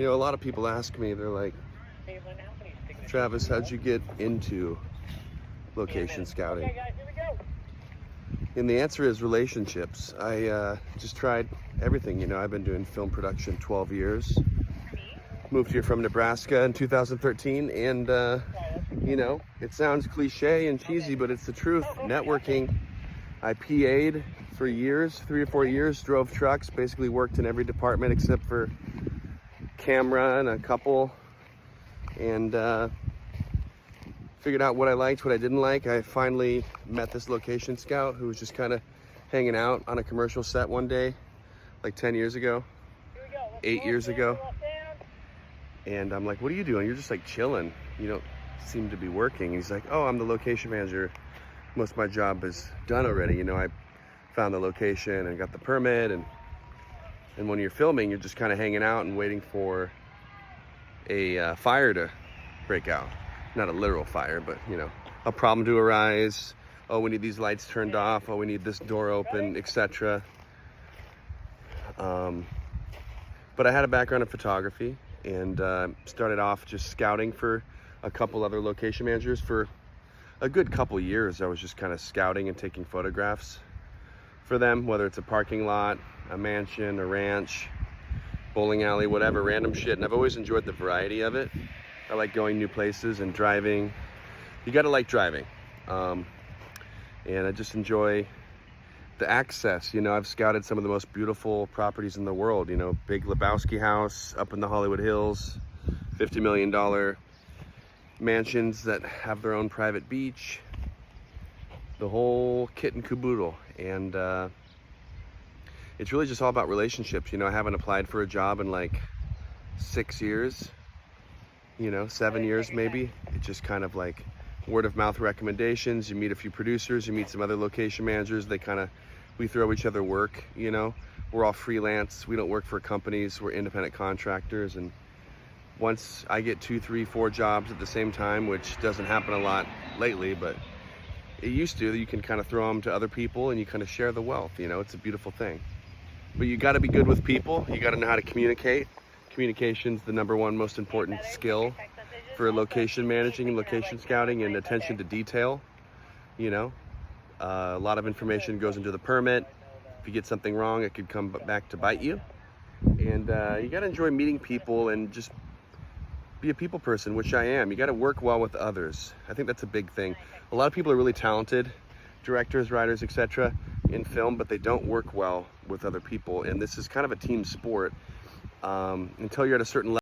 You know, a lot of people ask me, they're like, Travis, how'd you get into location scouting? And the answer is relationships. I just tried everything. You know, I've been doing film production 12 years. Moved here from Nebraska in 2013, and you know, it sounds cliche and cheesy, but it's the truth. Networking. I PA'd for years, 3 or 4 years, drove trucks, basically worked in every department except for camera and a couple, and figured out what I liked, what I didn't like. I finally met this location scout who was just kind of hanging out on a commercial set one day, like 10 years ago, 8 years ago. And I'm like, what are you doing? You're just like chilling. You don't seem to be working. He's like, oh, I'm the location manager. Most of my job is done already. You know, I found the location and got the permit. And when you're filming, you're just kind of hanging out and waiting for a fire to break out. Not a literal fire, but, you know, a problem to arise. Oh, we need these lights turned off. Oh, we need this door open, etc. But I had a background in photography, and started off just scouting for a couple other location managers. For a good couple years, I was just kind of scouting and taking photographs for them, whether it's a parking lot, a mansion, a ranch, bowling alley, whatever, random shit. And I've always enjoyed the variety of it. I like going new places and driving. You gotta like driving. And I just enjoy the access. You know, I've scouted some of the most beautiful properties in the world. You know, Big Lebowski house up in the Hollywood Hills, $50 million mansions that have their own private beach, the whole kit and caboodle. And it's really just all about relationships. You know, I haven't applied for a job in like 6 years, you know, 7 years maybe. It's just kind of like word of mouth recommendations. You meet a few producers, you meet some other location managers. We throw each other work, you know. We're all freelance. We don't work for companies. We're independent contractors. And once I get 2, 3, 4 jobs at the same time, which doesn't happen a lot lately, but it used to, you can kind of throw them to other people and you kind of share the wealth, you know. It's a beautiful thing. But you got to be good with people. You got to know how to communicate. Communication's the #1 most important skill for location managing and location scouting, and attention to detail. You know, a lot of information goes into the permit. If you get something wrong, it could come back to bite you. And you got to enjoy meeting people and just be a people person, which I am. You got to work well with others. I think that's a big thing. A lot of people are really talented, directors, writers, etc., in film, but they don't work well with other people. And this is kind of a team sport until you're at a certain level.